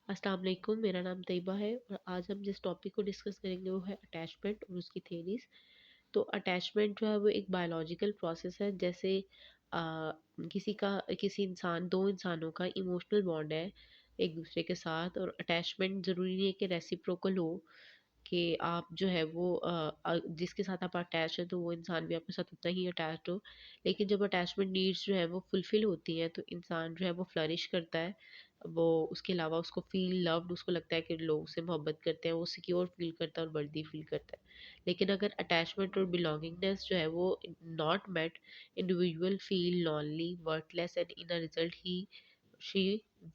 अस्सलाम वालेकुम, मेरा नाम तैयबा है और आज हम जिस टॉपिक को डिस्कस करेंगे वो है अटैचमेंट और उसकी थेरीज। तो अटैचमेंट जो है वो एक बायोलॉजिकल प्रोसेस है। जैसे आ, किसी इंसान दो इंसानों का इमोशनल बॉन्ड है एक दूसरे के साथ, और अटैचमेंट ज़रूरी नहीं है कि रेसिप्रोकल हो, कि आप जो है वो जिसके साथ आप अटैच हैं तो वो इंसान भी आपके साथ उतना ही अटैच्ड हो। लेकिन जब अटैचमेंट नीड्स जो है वो फुलफिल होती हैं तो इंसान जो है वो फ्लरिश करता है। वो उसके अलावा उसको फील लव्ड, उसको लगता है कि लोग उससे मोहब्बत करते हैं, वो सिक्योर फील करता है और वर्दी फील करता है। लेकिन अगर अटैचमेंट और बिलोंगिंगनेस जो है वो not met, individual feel lonely, worthless and in a result he she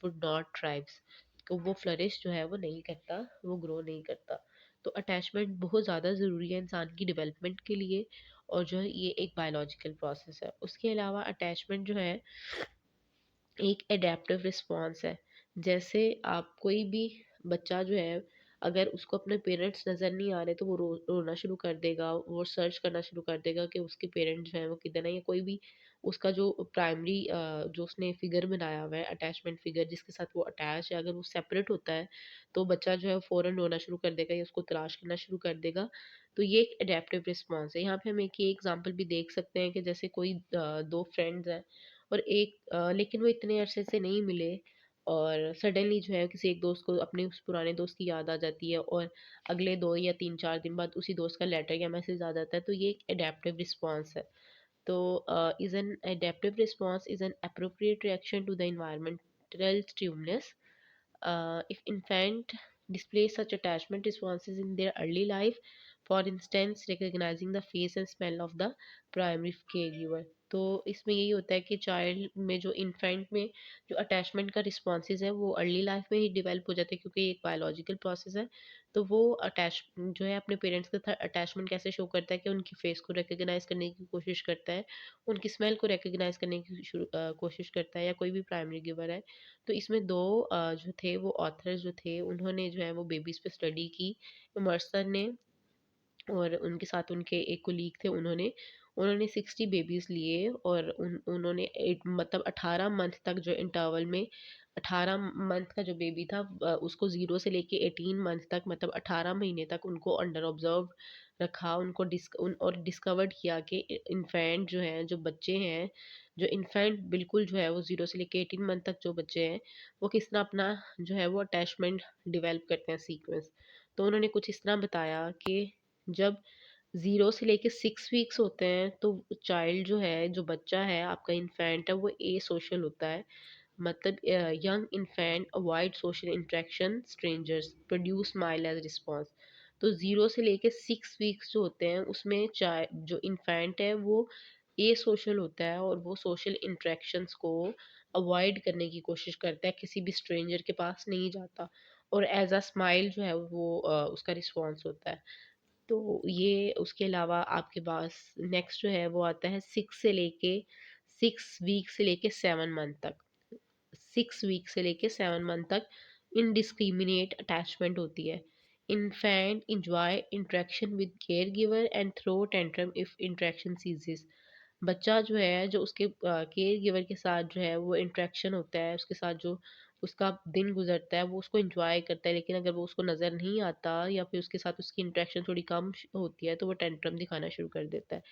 would not thrives. तो वो फ्लरिश जो है वो नहीं करता, वो ग्रो नहीं करता। तो अटैचमेंट बहुत ज़्यादा ज़रूरी है इंसान की डेवलपमेंट के लिए, और जो है ये एक बायोलॉजिकल प्रोसेस है। उसके अलावा अटैचमेंट जो है एक एडेप्टिव रिस्पॉन्स है। जैसे आप कोई भी बच्चा जो है, अगर उसको अपने पेरेंट्स नज़र नहीं आ रहे तो वो रोना शुरू कर देगा, वो सर्च करना शुरू कर देगा कि उसके पेरेंट्स जो हैं वो किधर हैं, या कोई भी उसका जो प्राइमरी जो उसने फिगर बनाया हुआ है, अटैचमेंट फिगर जिसके साथ वो अटैच है, अगर वो सेपरेट होता है तो बच्चा जो है फ़ौरन रोना शुरू कर देगा या उसको तलाश करना शुरू कर देगा। तो ये एक एडेप्टिव रिस्पॉन्स है। यहाँ पे हम एक ही एग्जांपल भी देख सकते हैं कि जैसे कोई दो फ्रेंड्स हैं और एक लेकिन वो इतने अरसे से नहीं मिले, और सडनली जो है किसी एक दोस्त को अपने उस पुराने दोस्त की याद आ जाती है, और अगले 2 या 3-4 दिन बाद उसी दोस्त का लेटर या मैसेज आ जाता है। तो ये एक एडेप्टिव रिस्पॉन्स है। तो is an adaptive response is an appropriate reaction to the environmental stimulus. If infant display such attachment responses in their early life, for instance recognizing the face and smell of the primary caregiver. तो इसमें यही होता है कि child में जो infant में जो अटैचमेंट का रिस्पॉन्सेज है वो अर्ली लाइफ में ही डेवलप हो जाते हैं, क्योंकि ये एक बायोलॉजिकल प्रोसेस है। तो वो अटैच जो है अपने पेरेंट्स के साथ अटैचमेंट कैसे शो करता है कि उनकी फेस को रिकग्नाइज करने की कोशिश करता है, उनकी स्मेल को रिकग्नाइज करने की कोशिश करता है, या कोई भी प्राइमरी गिवर है। तो इसमें दो जो थे वो ऑथर्स जो थे उन्होंने जो है वो बेबीज़ पे स्टडी की, इमर्सन ने, और उनके साथ उनके एक कोलीग थे, उन्होंने उन्होंने 60 बेबीज़ लिए, और उन्होंने मतलब 18 मंथ तक जो इंटरवल में 18 मंथ का जो बेबी था उसको 0 से लेके 18 मंथ तक, मतलब 18 महीने तक उनको अंडर ऑब्जर्व रखा। उनको और डिस्कवर्ड किया कि इन्फेंट जो हैं, जो बच्चे हैं, जो इन्फेंट बिल्कुल जो है वो 0 से लेके 18 मंथ तक जो बच्चे हैं, वो किस तरह अपना जो है वो अटैचमेंट डेवलप करते हैं सीक्वेंस। तो उन्होंने कुछ इस तरह बताया कि जब 0 से लेके 6 वीक्स होते हैं तो चाइल्ड जो है, जो बच्चा है आपका इन्फेंट है, वो ए सोशल होता है। मतलब young infant avoid social interaction, strangers, produce smile as response. तो 0 से लेके 6 वीक्स जो होते हैं उसमें जो इन्फेंट है वो ए सोशल होता है, और वो सोशल इंटरेक्शंस को अवॉइड करने की कोशिश करता है, किसी भी स्ट्रेंजर के पास नहीं जाता, और एज अ स्माइल जो है वो उसका रिस्पॉन्स होता है। तो ये उसके अलावा आपके पास नेक्स्ट जो है वो आता है 6 वीक से लेके 7 मंथ तक। 6 वीक से लेके 7 मंथ तक इनडिस्क्रिमिनेट अटैचमेंट होती है। Infant enjoy interaction with care giver and throw tantrum if interaction ceases. बच्चा जो है, जो उसके केयर गिवर के साथ जो है वो इंटरेक्शन होता है, उसके साथ जो उसका दिन गुजरता है वो उसको एंजॉय करता है, लेकिन अगर वो उसको नज़र नहीं आता या फिर उसके साथ उसकी इंटरेक्शन थोड़ी कम होती है तो वो टेंट्रम दिखाना शुरू कर देता है।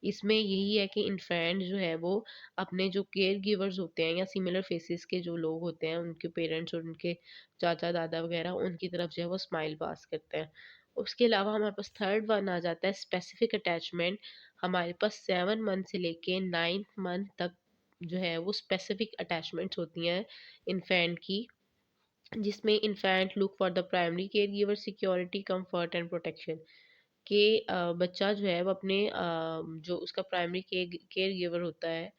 इसमें यही है कि इन्फेंट जो है वो अपने जो केयर गिवर्स होते हैं या सिमिलर फेसेस के जो लोग होते हैं, उनके पेरेंट्स और उनके चाचा दादा वगैरह, उनकी तरफ जो है वो स्माइल पास करते हैं। उसके अलावा हमारे पास थर्ड वन आ जाता है स्पेसिफिक अटैचमेंट। हमारे पास 7 मंथ से लेके 9 मंथ तक जो है वो स्पेसिफिक अटैचमेंट्स होती हैं इन्फेंट की, जिसमें infant look for the primary care giver security, comfort and protection. कि बच्चा जो है वो अपने जो उसका प्राइमरी केयर गिवर होता है,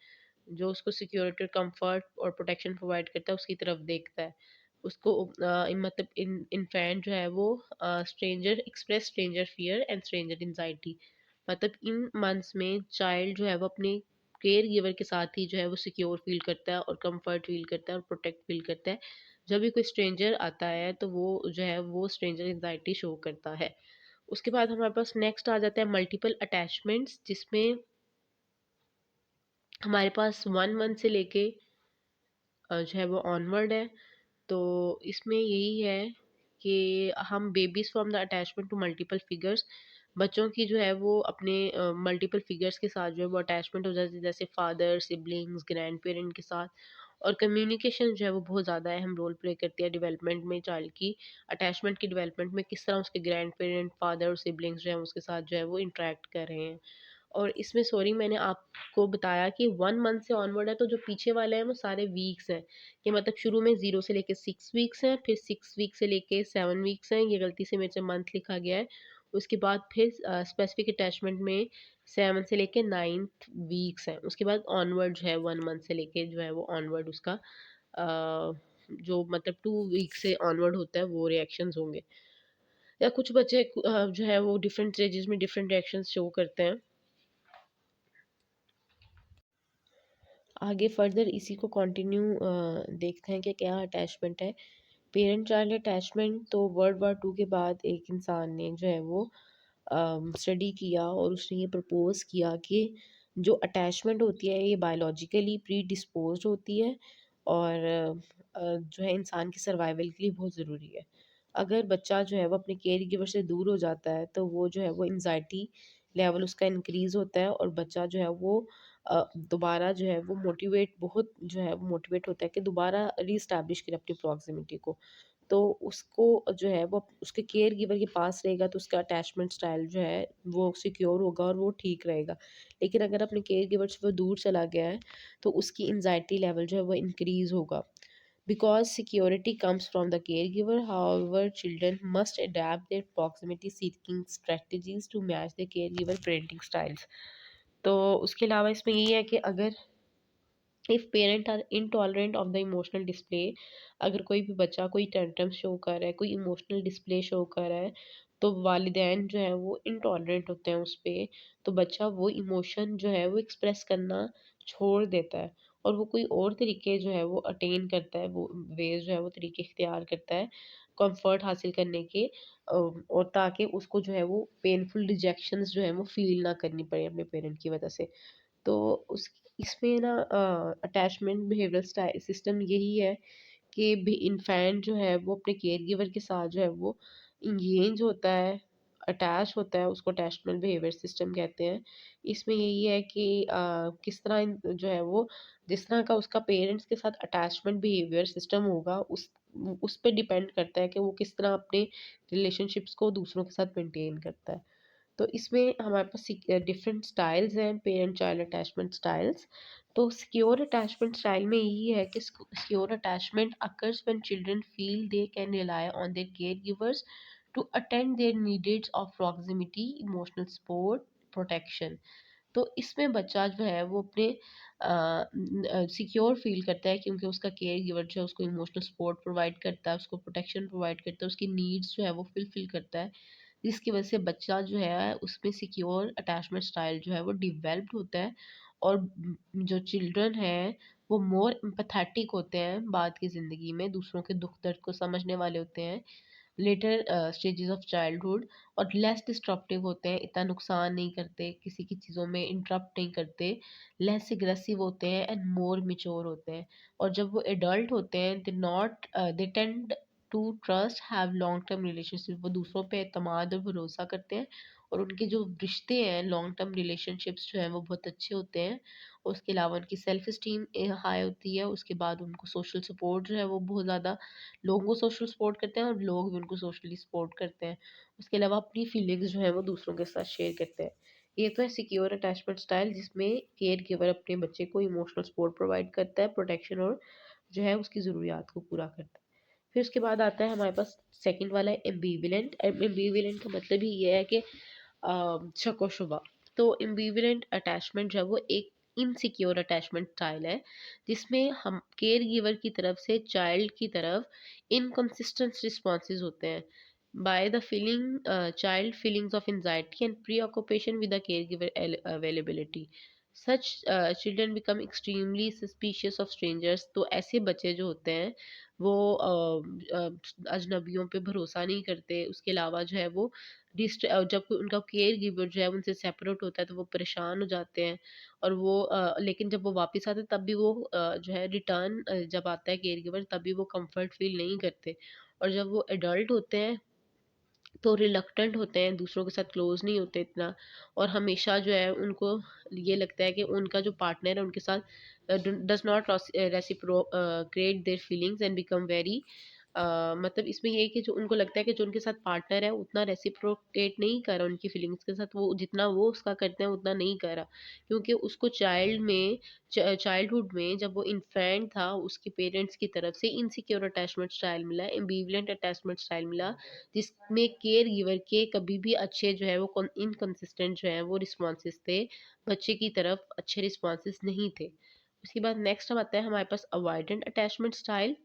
जो उसको सिक्योरिटी, कंफर्ट और प्रोटेक्शन प्रोवाइड करता है, उसकी तरफ देखता है। उसको मतलब इन्फेंट जो है वो stranger express stranger fear and stranger anxiety. मतलब इन मंथ्स में चाइल्ड जो है वो अपने केयर गिवर के साथ ही जो है वो सिक्योर फील करता है और कंफर्ट फील करता है और प्रोटेक्ट फील करता है। जब भी कोई स्ट्रेंजर आता है तो वो जो है वो स्ट्रेंजर एंजाइटी शो करता है। उसके बाद हमारे पास नेक्स्ट आ जाता है मल्टीपल अटैचमेंट्स, जिसमें हमारे पास 1 मंथ से लेके जो है वो ऑनवर्ड है। तो इसमें यही है कि हम babies from the attachment to multiple figures, बच्चों की जो है वो अपने मल्टीपल फिगर्स के साथ जो है वो अटैचमेंट हो जाती है, जैसे फादर, सिबलिंग्स, ग्रैंड पेरेंट के साथ। और कम्युनिकेशन जो है वो बहुत ज़्यादा अहम रोल प्ले करती है डेवलपमेंट में, चाइल्ड की अटैचमेंट की डेवलपमेंट में, किस तरह उसके ग्रैंड पेरेंट, फादर और सिबलिंग्स जो है उसके साथ जो है वो इंटरेक्ट कर रहे हैं। और इसमें सॉरी मैंने आपको बताया कि 1 मंथ से ऑनवर्ड है, तो जो पीछे वाले हैं वो सारे वीक्स हैं, कि मतलब शुरू में 0 से लेके 6 वीक्स हैं, फिर 6 वीक से लेके 7 वीक्स हैं, ये गलती से मेरे से मंथ लिखा गया है। उसके बाद फिर स्पेसिफिक अटैचमेंट में 7 से लेके 9th वीक्स हैं, उसके बाद ऑनवर्ड जो है 1 मंथ से लेके जो है वो ऑनवर्ड उसका जो मतलब 2 वीक से ऑनवर्ड होता है वो रिएक्शंस होंगे। या कुछ बच्चे जो है वो डिफरेंट स्टेजेस में डिफरेंट रिएक्शंस शो करते हैं। आगे फर्दर इसी को कंटिन्यू देखते हैं कि क्या अटैचमेंट है। पेरेंट चाइल्ड अटैचमेंट तो वर्ल्ड वॉर 2 के बाद एक इंसान ने जो है वो स्टडी किया और उसने ये प्रपोज किया कि जो अटैचमेंट होती है ये बायोलॉजिकली प्री डिस्पोज्ड होती है और जो है इंसान की सर्वाइवल के लिए बहुत ज़रूरी है। अगर बच्चा जो है वो अपने केयर गिवर से दूर हो जाता है तो वो जो है वो एंजाइटी लेवल उसका इंक्रीज़ होता है और बच्चा जो है वो दोबारा जो है वो मोटिवेट बहुत जो है वो मोटिवेट होता है कि दोबारा रीस्टैब्लिश करें अपनी प्रॉक्सिमिटी को। तो उसको जो है वो उसके केयर गिवर के पास रहेगा तो उसका अटैचमेंट स्टाइल जो है वो सिक्योर होगा और वो ठीक रहेगा। लेकिन अगर अपने केयर गिवर से वो दूर चला गया है तो उसकी एंजाइटी लेवल जो है वो इंक्रीज़ होगा। Because security comes from the caregiver, however, children must adapt their proximity seeking strategies to match the caregiver parenting styles. तो उसके अलावा इसमें यही है कि अगर if parent are intolerant of the emotional display, अगर कोई भी बच्चा कोई टेंट्रम शो कर रहा है, कोई इमोशनल डिस्प्ले शो कर रहा है, तो वालिदैन जो है वो इनटॉलरेंट होते हैं उस पे, तो बच्चा वो इमोशन जो है वो एक्सप्रेस करना छोड़ देता है और वो कोई और तरीके जो है वो अटेन करता है, वो वेज़ जो है वो तरीके इख्तियार करता है कंफर्ट हासिल करने के और ताकि उसको जो है वो पेनफुल रिजेक्शंस जो है वो फ़ील ना करनी पड़े अपने पेरेंट की वजह से। तो उस इसमें ना अटैचमेंट बिहेवियरल सिस्टम यही है कि इन्फेंट जो है वो अपने केयर गिवर के साथ जो है वो इंगेज होता है, अटैच होता है, उसको अटैचमेंट बिहेवियर सिस्टम कहते हैं। इसमें यही है कि किस तरह जो है वो जिस तरह का उसका पेरेंट्स के साथ अटैचमेंट बिहेवियर सिस्टम होगा उस पे डिपेंड करता है कि वो किस तरह अपने रिलेशनशिप्स को दूसरों के साथ मेंटेन करता है। तो इसमें हमारे पास डिफरेंट स्टाइल्स हैं, पेरेंट चाइल्ड अटैचमेंट स्टाइल्स। तो सिक्योर अटैचमेंट स्टाइल में यही है कि secure attachment occurs when children feel they can rely on their caregivers to attend their needs of proximity, emotional support, protection. तो इसमें बच्चा जो है वो अपने सिक्योर फील करता है क्योंकि उसका केयर गिवर जो है उसको इमोशनल सपोर्ट प्रोवाइड करता है, उसको प्रोटेक्शन प्रोवाइड करता है, उसकी नीड्स जो है वो फुलफिल करता है, जिसकी वजह से बच्चा जो है उसमें सिक्योर अटैचमेंट स्टाइल जो है वो डेवलप्ड होता है। और जो चिल्ड्रन हैं वो मोर एम्पैथेटिक होते हैं बाद की ज़िंदगी में, दूसरों के दुख दर्द को समझने वाले होते हैं लेटर स्टेजेस ऑफ चाइल्डहुड, और लेस डिस्ट्रप्टिव होते हैं, इतना नुकसान नहीं करते, किसी की चीज़ों में इंटरप्ट नहीं करते, लेस एग्रेसिव होते हैं एंड मोर मेच्योर होते हैं। और जब वो एडल्ट होते हैं they tend to trust have long term relationship, वो दूसरों पे एतमाद और भरोसा करते हैं और उनके जो रिश्ते हैं लॉन्ग टर्म रिलेशनशिप्स जो हैं वो बहुत अच्छे होते हैं। उसके अलावा उनकी सेल्फ इस्टीम हाई होती है, उसके बाद उनको सोशल सपोर्ट जो है वो बहुत ज़्यादा, लोगों को सोशल सपोर्ट करते हैं और लोग भी उनको सोशली सपोर्ट करते हैं। उसके अलावा अपनी फीलिंग्स जो हैं वो दूसरों के साथ शेयर करते हैं। ये तो है सिक्योर अटैचमेंट स्टाइल जिसमें केयर गिवर अपने बच्चे को इमोशनल सपोर्ट प्रोवाइड करता है, प्रोटेक्शन और जो है उसकी ज़रूरियात को पूरा करता है। फिर उसके बाद आता है हमारे पास सेकंड वाला है एम्बीविलेंट। एम्बीविलेंट का मतलब ही ये है कि शक व शुबा। तो एम्बीविलेंट अटैचमेंट जो है वो एक इनसिक्योर अटैचमेंट स्टाइल है जिसमें हम केयर गिवर की तरफ से चाइल्ड की तरफ इनकंसिस्टेंट रिस्पॉन्सेज होते हैं by the feeling child feelings of anxiety and pre occupation with the care giver availability. Such children become extremely suspicious of strangers. तो ऐसे बच्चे जो होते हैं वो अजनबियों पे भरोसा नहीं करते। उसके अलावा जो है वो जब कोई उनका केयर गिवर जो है उनसे सेपरेट होता है तो वो परेशान हो जाते हैं। और वो लेकिन जब वो वापस आते हैं तब भी वो जो है रिटर्न जब आता है केयर गिवर तब भी वो कंफर्ट फील नहीं करते। और जब वो एडल्ट होते हैं तो रिलक्टेंट होते हैं, दूसरों के साथ क्लोज़ नहीं होते इतना। और हमेशा जो है उनको ये लगता है कि उनका जो पार्टनर है उनके साथ does not reciprocate their feelings and become very मतलब इसमें ये है कि जो उनको लगता है कि जो उनके साथ पार्टनर है उतना रेसिप्रोकेट नहीं कर रहा उनकी फीलिंग्स के साथ, वो जितना वो उसका करते हैं उतना नहीं कर रहा। क्योंकि उसको चाइल्डहुड में जब वो इन्फेंट था उसके पेरेंट्स की तरफ से इनसिक्योर अटैचमेंट स्टाइल मिला, एम्बिवलेंट अटैचमेंट स्टाइल मिला, जिसमें केयर गिवर के कभी भी अच्छे जो है वो इनकंसिस्टेंट जो है वो रिस्पॉन्सेज थे, बच्चे की तरफ अच्छे रिस्पॉन्सेज नहीं थे। उसके बाद नेक्स्ट हम आता है हमारे पास अवॉइडेंट अटैचमेंट स्टाइल।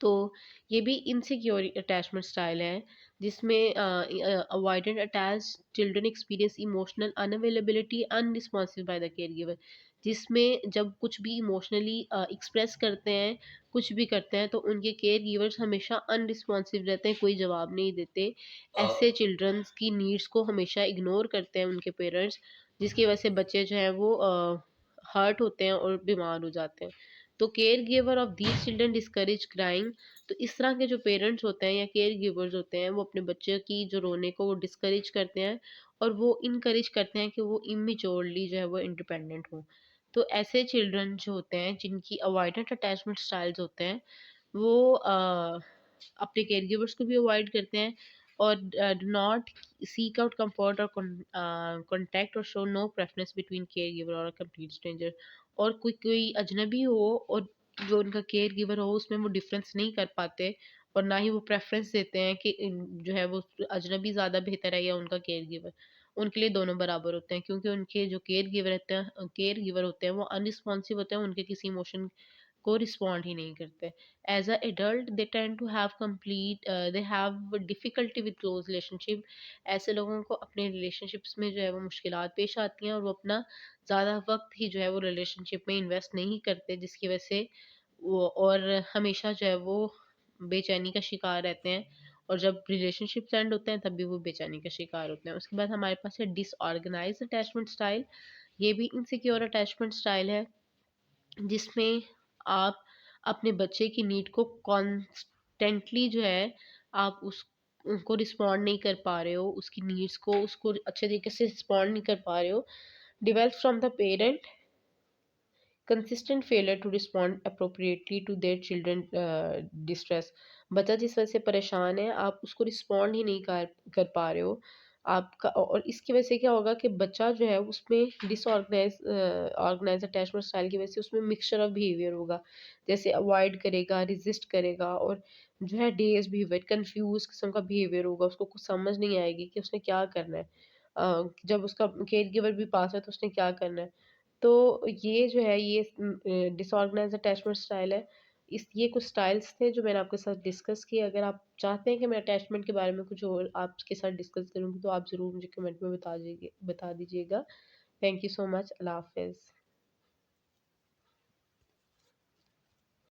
तो ये भी इनसिक्योर अटैचमेंट स्टाइल है, जिसमें avoidant attach children experience emotional unavailability unresponsive by the care giver. जिसमें जब कुछ भी इमोशनली एक्सप्रेस करते हैं, कुछ भी करते हैं तो उनके केयर गिवर्स हमेशा अनरिस्पॉन्सिव रहते हैं, कोई जवाब नहीं देते। ऐसे चिल्ड्रंस की नीड्स को हमेशा इग्नोर करते हैं उनके पेरेंट्स, जिसकी वजह से बच्चे जो है वो हर्ट होते हैं और बीमार हो जाते हैं। तो care giver of these children discourage crying. तो इस तरह के जो पेरेंट्स होते हैं या केयर गिवर्स होते हैं वो अपने बच्चे की जो रोने को वो डिस्करेज करते हैं और वो इनकरेज करते हैं कि वो इमेच्योरली जो है वो इंडिपेंडेंट हो। तो ऐसे चिल्ड्रन जो होते हैं जिनकी अवॉइडेंट अटैचमेंट स्टाइल्स होते हैं वो अपने केयर गिवर्स को भी अवॉइड करते हैं और do not seek out comfort और कॉन्टैक्ट और show no preference between care giver और कंप्लीट स्ट्रेंजर। और कोई कोई अजनबी हो और जो उनका केयर गिवर हो उसमें वो डिफरेंस नहीं कर पाते और ना ही वो प्रेफरेंस देते हैं कि जो है वो अजनबी ज़्यादा बेहतर है या उनका केयर गिवर। उनके लिए दोनों बराबर होते हैं, क्योंकि उनके जो केयर गिवर होते हैं वो अनरिस्पॉन्सिव होते हैं, उनके किसी इमोशन को रिस्पॉन्ड ही नहीं करते। As a adult they tend to have complete they have difficulty with close relationship. ऐसे लोगों को अपने रिलेशनशिप्स में जो है वो मुश्किलात पेश आती हैं और वो अपना ज़्यादा वक्त ही जो है वो रिलेशनशिप में इन्वेस्ट नहीं करते, जिसकी वजह से वो और हमेशा जो है वो बेचैनी का शिकार रहते हैं। और जब रिलेशनशिप एंड होते हैं तब भी वो बेचैनी का शिकार होते हैं। उसके बाद हमारे पास है डिसऑर्गेनाइज अटैचमेंट स्टाइल। ये भी इनसिक्योर अटैचमेंट स्टाइल है, जिसमें आप अपने बच्चे की नीड को कॉन्स्टेंटली जो है आप उस उनको रिस्पॉन्ड नहीं कर पा रहे हो, उसकी नीड्स को उसको अच्छे तरीके से रिस्पॉन्ड नहीं कर पा रहे हो। Develop from the parent consistent failure to respond appropriately to their children distress. बच्चा जिस वजह से परेशान है आप उसको रिस्पॉन्ड ही नहीं कर पा रहे हो आपका। और इसकी वजह से क्या होगा कि बच्चा जो है उसमें डिसऑर्गेनाइज ऑर्गेनाइज अटैचमेंट स्टाइल की वजह से उसमें मिक्सचर ऑफ बिहेवियर होगा, जैसे अवॉइड करेगा, रेजिस्ट करेगा और जो है डेज बिहेवियर कंफ्यूज किस्म का बिहेवियर होगा, उसको कुछ समझ नहीं आएगी कि उसने क्या करना है। जब उसका केयर गिवर भी पास है तो उसने क्या करना है। तो ये जो है ये डिसऑर्गेनाइज्ड अटैचमेंट स्टाइल है। इस ये कुछ स्टाइल्स थे जो मैंने आपके साथ डिस्कस किए। अगर आप चाहते हैं कि मैं अटैचमेंट के बारे में कुछ और आपके साथ डिस्कस करूँगी तो आप ज़रूर मुझे कमेंट में बता दीजिएगा। Thank you so much. अल्लाह हाफ़िज़।